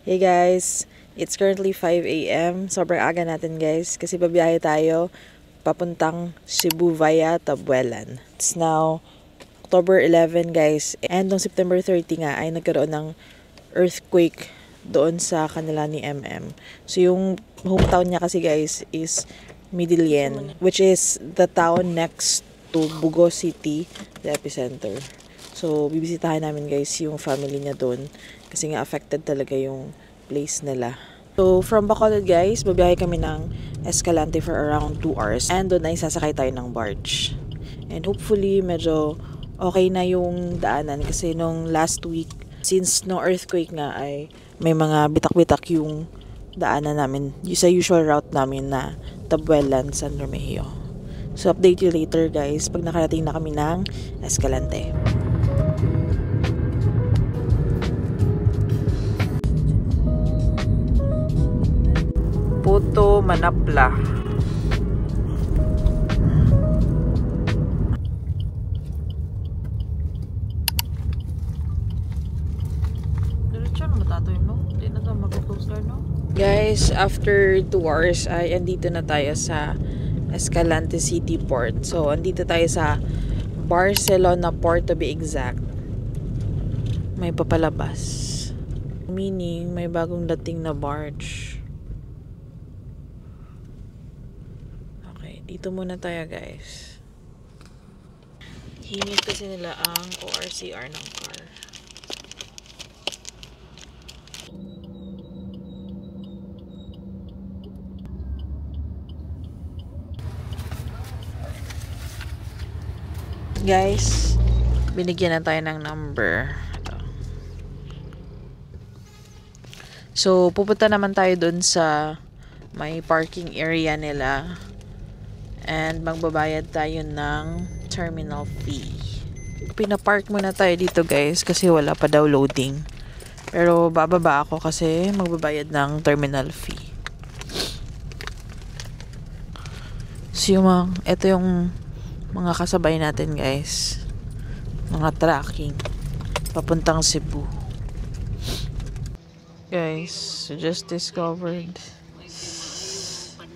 Hey guys, it's currently 5 a.m. Sobrang aga natin guys kasi babiyahe tayo papuntang Cebu via Tabuelan. It's now October 11 guys and noong September 30 nga ay nagkaroon ng earthquake doon sa kanila ni MM. So yung hometown niya kasi guys is Midilien, which is the town next to Bugo City, the epicenter. So bibisitahin namin guys yung family niya doon kasi nga affected talaga yung place nila. So from Bacolod guys, babiyahe kami ng Escalante for around 2 hours and doon ay sasakay tayo ng barge. And hopefully medyo okay na yung daanan kasi nung last week, since no earthquake nga ay may mga bitak-bitak yung daanan namin sa usual route namin na Tabuelan, San Romeo. So update you later guys pag nakarating na kami ng Escalante. Puto Manapla. Guys, after 2 hours ay andito na tayo sa Escalante City Port. So, andito tayo sa Barcelona Port to be exact. May papalabas. Meaning, may bagong dating na barge. Okay, dito muna tayo guys. Hingit kasi nila ang ORCR ng car. Guys, binigyan na tayo ng number. Ito. So, pupunta naman tayo dun sa may parking area nila. And magbabayad tayo ng terminal fee. Pinapark muna tayo dito guys kasi wala pa daw loading. Pero bababa ako kasi magbabayad ng terminal fee. So, ito yung mga kasabay natin guys, mga tracking papuntang Cebu guys. So just discovered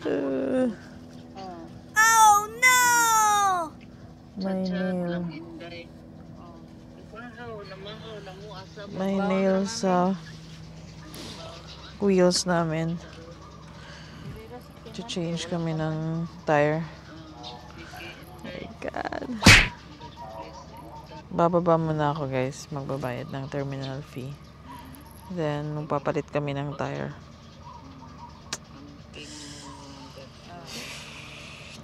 oh no, may nail sa wheels namin. To change kami ng tire. God. Bababa muna ako guys, magbabayad ng terminal fee. Then magpapalit kami ng tire.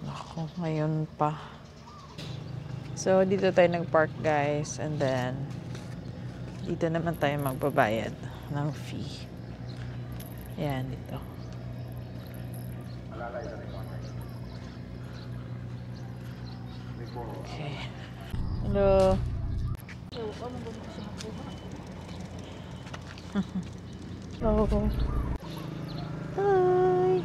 Naku, ngayon pa. So dito tayo nagpark guys, and then dito naman tayo magbabayad ng fee. Yan dito. Okay. Hello. Hello. Hi.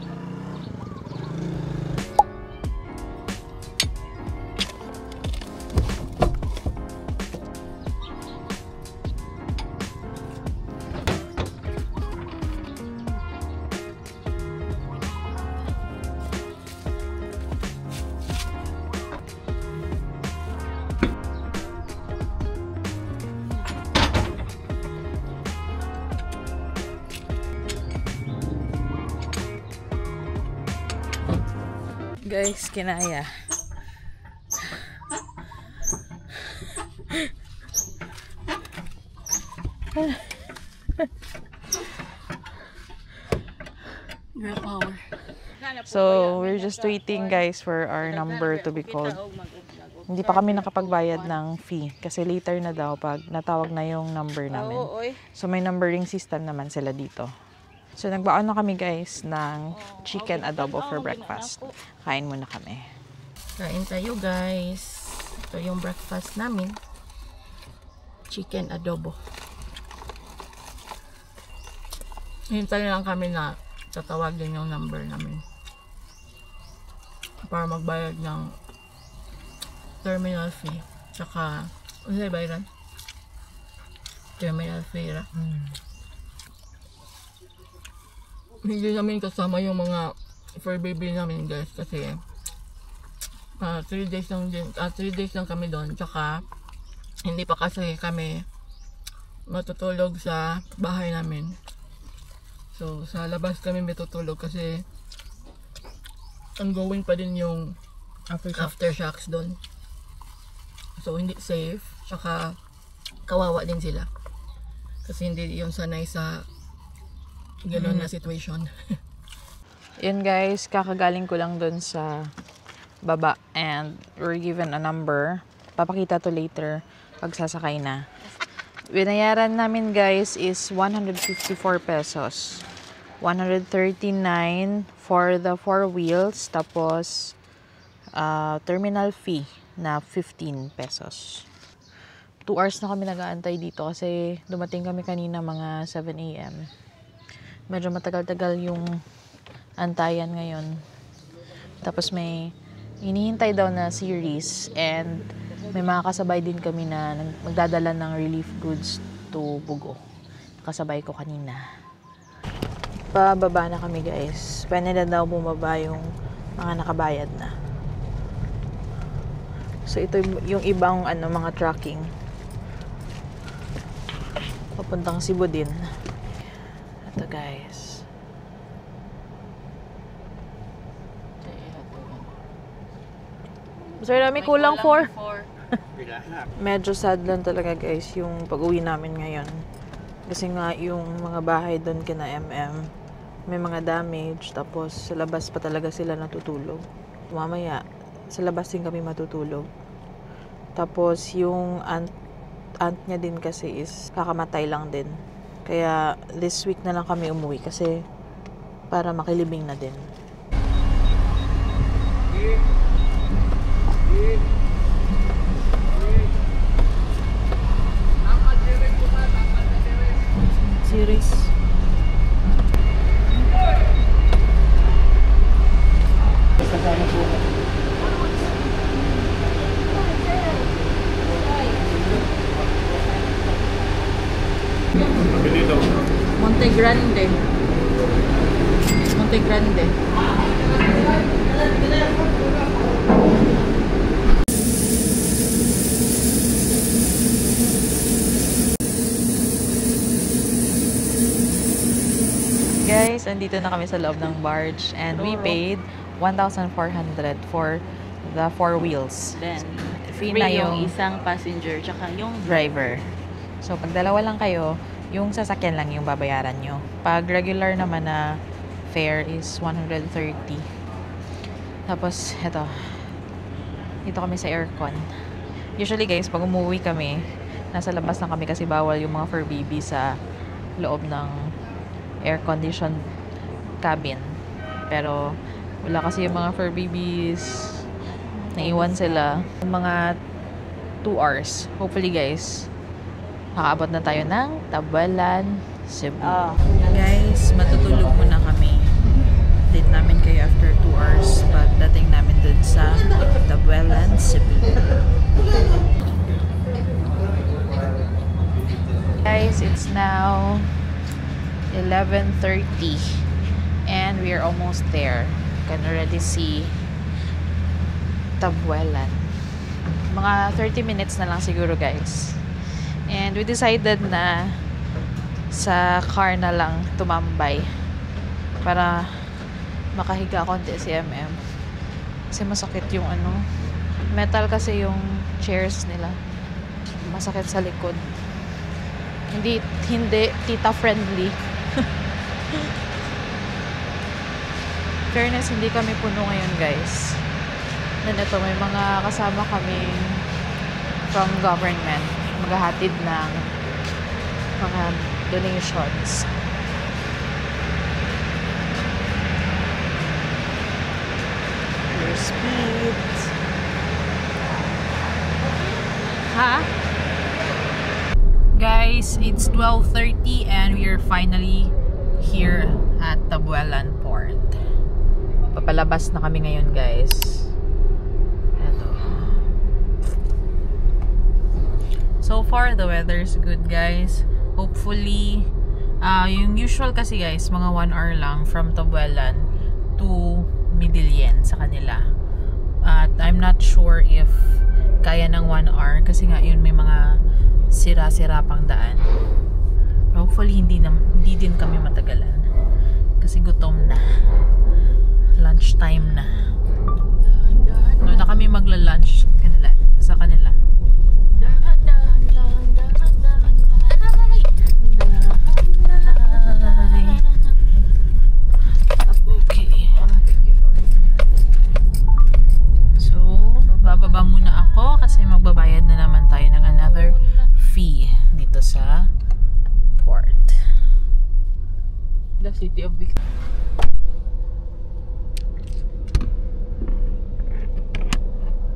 Guys, kinaya. girl power. So, we're just waiting guys for our number to be called. Hindi pa kami nakapagbayad ng fee kasi later na daw pag natawag na yung number namin. So, may numbering system naman sila dito. So, nagbaon na kami guys ng chicken adobo for breakfast. Kain muna kami. Kain tayo guys. Ito yung breakfast namin. Chicken adobo. Hintay lang kami na tatawagin yung number namin para magbayad ng terminal fee. Tsaka, ano na bayaran? Terminal fee ra. hindi namin kasama yung mga fur baby namin guys kasi 3 days lang din, 3 days lang kami doon, tsaka hindi pa kasi kami matutulog sa bahay namin. So sa labas kami matutulog kasi ongoing pa din yung aftershocks doon. So hindi safe, tsaka kawawa din sila kasi hindi yung sanay sa gano'n na situation. Yun guys, kakagaling ko lang dun sa baba and we're given a number. Papakita to later pag sasakay na. Binayaran namin guys is 154 pesos. 139 for the 4 wheels, tapos terminal fee na 15 pesos. 2 hours na kami nag-aantay dito kasi dumating kami kanina mga 7 AM. Medyo matagal-tagal yung antayan ngayon. Tapos may hinihintay daw na series and may mga kasabay din kami na magdadala ng relief goods to Bugo. Kasabay ko kanina. Pababa na kami guys. Pwede na daw bumaba yung mga nakabayad na. So ito yung ibang mga tracking. Papuntang Cebu din. Ito guys. Sir, may kulang 4. Medyo sad lang talaga guys yung pag-uwi namin ngayon. Kasi nga yung mga bahay doon kina MM, may mga damage. Tapos sa labas pa talaga sila natutulog. Mamaya, sa labas din kami matutulog. Tapos yung aunt niya din kasi is kakamatay lang din. Kaya this week na lang kami umuwi kasi para makilibing na din. Series. Monte Grande. Monte Grande. Guys, andito na kami sa loob ng barge and we paid 1,400 for the 4 wheels. Then, Free na yung isang passenger tsaka yung driver. So, pag dalawa lang kayo, yung sasakyan lang yung babayaran nyo. Pag regular naman na fare is 130. Tapos, eto. Dito kami sa aircon. Usually guys, pag umuwi kami, nasa labas lang kami kasi bawal yung mga fur baby sa loob ng air-conditioned cabin. Pero, wala kasi yung mga fur babies. Naiwan sila. Mga 2 hours. Hopefully guys, makaabot na tayo ng Tabuelan, Cebu. Guys, matutulog muna kami. Date namin kayo after 2 hours. Pagdating namin dun sa Tabuelan, Cebu. Guys, it's now 11:30 and we are almost there. You can already see Tabuelan. Mga 30 minutes na lang siguro guys. And we decided na sa car na lang tumambay para makahiga konti si MM. Kasi masakit yung metal kasi yung chairs nila. Masakit sa likod. Hindi tita friendly. Fairness, hindi kami puno ngayon guys. Then ito, may mga kasama kami from government. Maghahatid ng mga donations. Your speed. Ha? Guys, it's 12:30 and we are finally here at Tabuelan Port. Papalabas na kami ngayon guys. Eto. So far, the weather is good guys. Hopefully, Yung usual kasi guys, mga 1 hour lang from Tabuelan to Midilien sa kanila. At I'm not sure if kaya ng 1 hour kasi nga yun may mga sira-sira pang daan. Hopefully hindi din kami matagalan kasi gutom na. Lunch time na. Doon na kami magla-lunch sa kanila. Okay. So, bababa muna ako kasi magbabayad na naman tayo ng another fee dito sa port. The city of Victoria.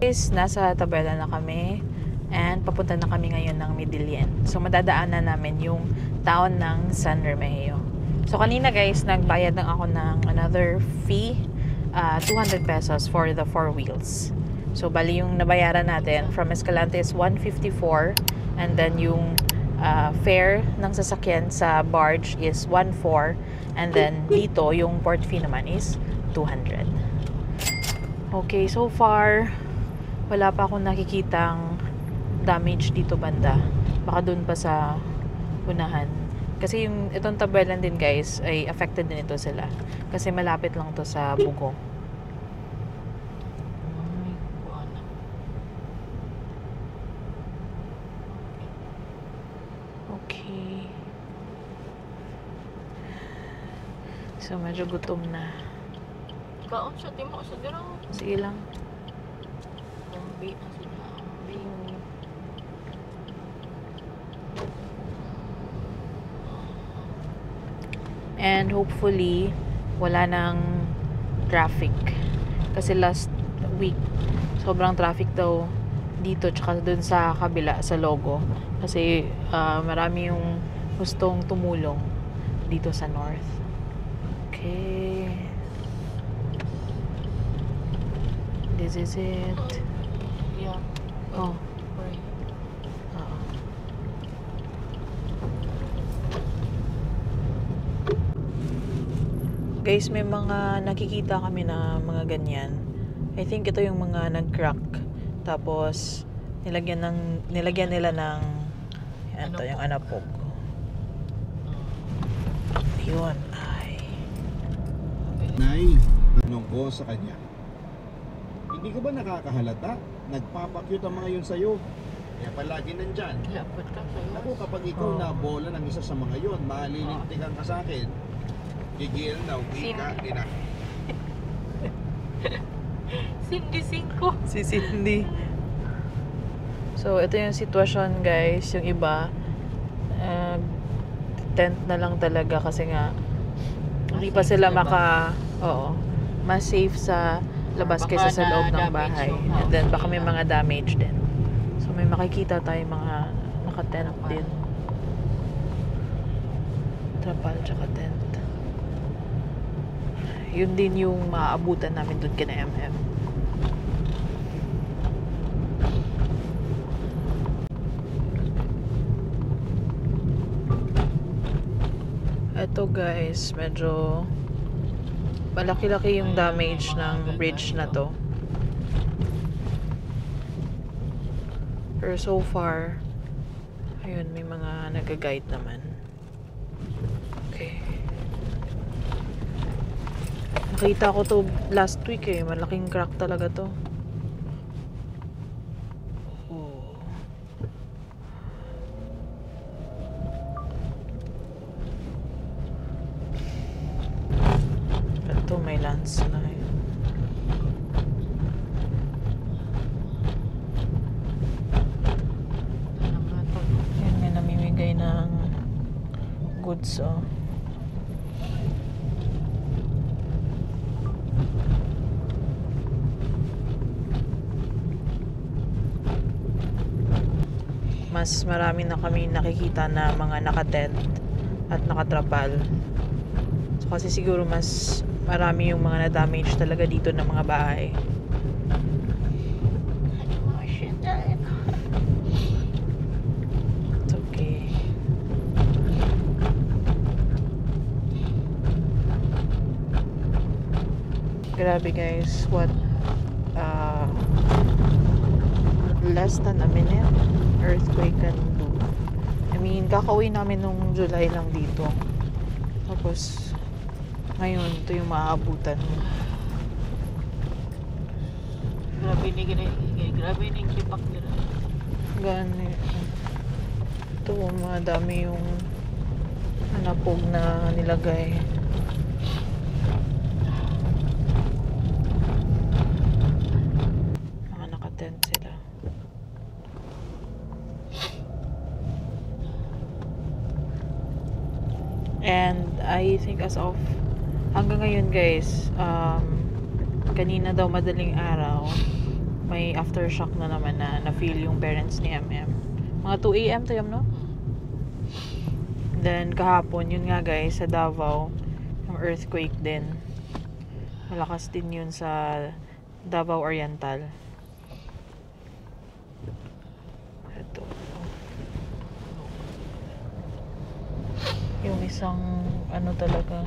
Guys, nasa Tabuelan na kami and papunta na kami ngayon ng Midilien. So, madadaanan namin yung town ng San Remigio. So, kanina guys, nagbayad lang ako ng another fee, 200 pesos for the 4 wheels. So, bali yung nabayaran natin from Escalante is 154 and then yung fare ng sasakyan sa barge is 14 and then dito, yung port fee naman is 200. Okay, so far wala pa akong nakikitang damage dito banda. Baka dun pa sa unahan. Kasi yung itong Tabuelan din guys ay affected din ito sila. Kasi malapit lang to sa Bugo. Okay. So medyo gutom na. Kaon sa timo sa dira. Sige lang. Ambi na sila. Ambi. And hopefully wala nang traffic. Kasi last week sobrang traffic daw dito tsaka dun sa kabila sa Logo. Kasi marami yung gustong tumulong dito sa north. Okay. This is it. Yeah. Oh. Right. Oo. Guys, may mga nakikita kami na mga ganyan. I think ito yung mga nag-crack. Tapos nilagyan nila ng yan to, yung anapog. Yun. Ay. Nay, tanong ko sa kanya. Hindi ko ba nakakahalata? Nagpapakyut ang mga yun sa'yo. Kaya palagi nandyan. Lapot ka sa'yo. Ako, kapag ikaw na bola ng isa sa mga yun, malilintikan ka sa akin, gigil na, uwi ka, di na. Cindy 5. Si Cindy. So, ito yung sitwasyon guys. Yung iba, tent na lang talaga kasi nga hindi pa sila mas safe sa labas kaysa sa loob ng bahay. And then, baka may mga damage din. So, may makikita tayo mga naka-tent din. Trapal tsaka tent. Yun din yung maaabutan namin dun kina MM. Ito guys, medyo malaki-laki yung damage ng bridge na to. Pero so far, ayun, may mga nag-guide naman. Okay. Nakita ko to last week eh. Malaking crack talaga to. Oh. Ito may landslide. Yan, may namimigay ng goods oh. Mas marami na kami nakikita na mga nakatent at nakatrapal. So, kasi siguro mas marami yung mga na-damage talaga dito ng mga bahay. It's okay. Grabe guys, what less than a minute earthquake can do. I mean, kakauwi namin nung July lang dito. Tapos ngayon, ito yung maaabutan mo. Grabe ni kipak nila. Gani. Ito, madami yung napog na nilagay. Mga nakatent sila. And I think as of hanggang ngayon guys, kanina daw madaling araw, may aftershock na naman na feel yung parents ni MM. Mga 2 AM to no? Then kahapon, yun nga guys, sa Davao, yung earthquake din. Malakas din yun sa Davao Oriental. Ito. Yung isang ano talaga,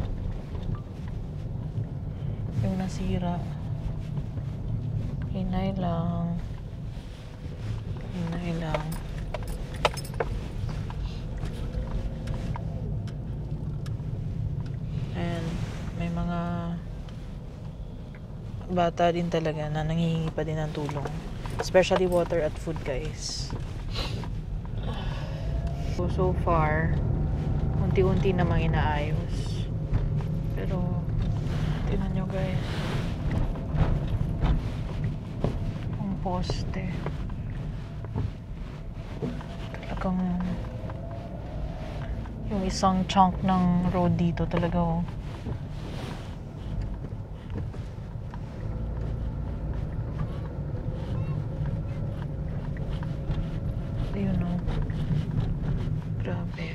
yung nasira. Hinay lang. Hinay lang. And may mga bata din talaga na nanghihingi pa din ng tulong. Especially water at food guys. So far, unti-unti namang inaayos. Pero, tingnan nyo guys. Ang poste. Talagang yung isang chunk ng road dito talaga oh. Ayun oh. Grabe.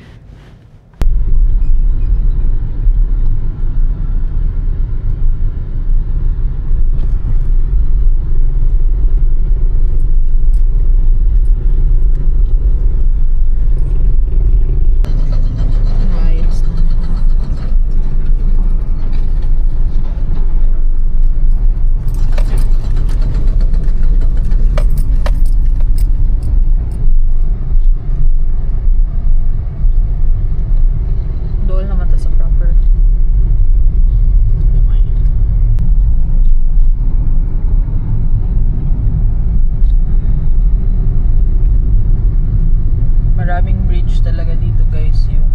Maraming bridge talaga dito guys yung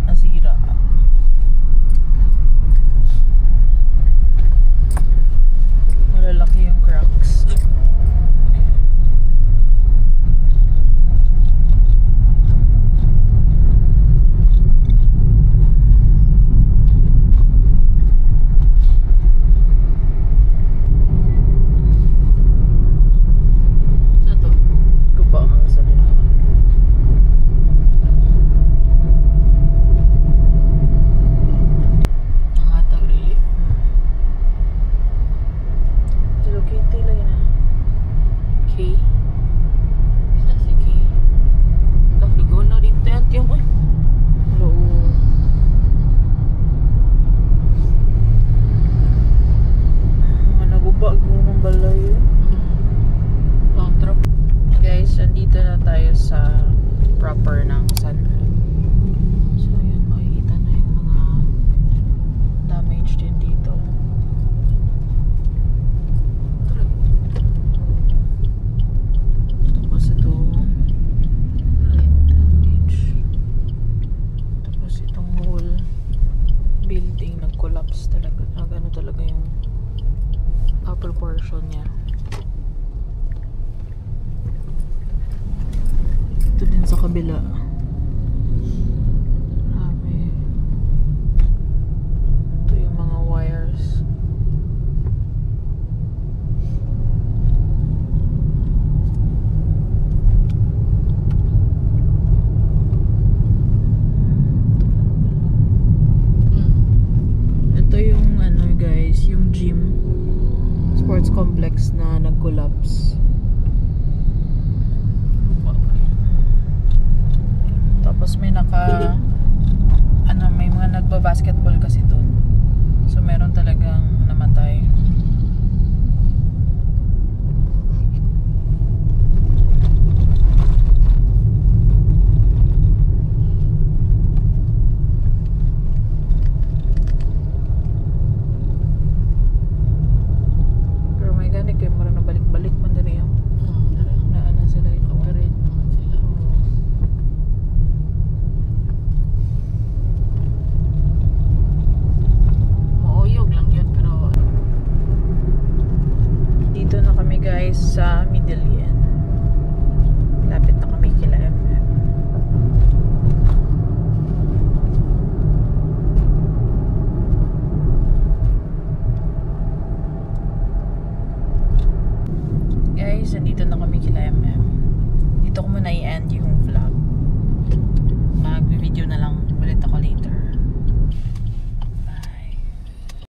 nasira. Malalaki yung cracks. Guys, andito na tayo sa proper ng Sunrun. So yun, makikita na yung mga damage din dito. Tapos ito damage. Tapos itong whole building nag-collapse talaga. Ano talaga yung upper portion niya. Ito din sa kabila. Grabe. Ito yung mga wires. Ito yung ano guys, yung gym sports complex na nag-collapse. Tapos may may mga nagba-basketball kasi doon. So meron talagang namatay. tayo. Pero may gani kayo mara na balik-balik man din yung naanan sila yung operate. naman sila. Mauyog lang yun, pero Dito na kami guys sa Midillion. Lapit na kami kila MM. Guys, nandito na kami kila MM. Dito ko muna i-end yung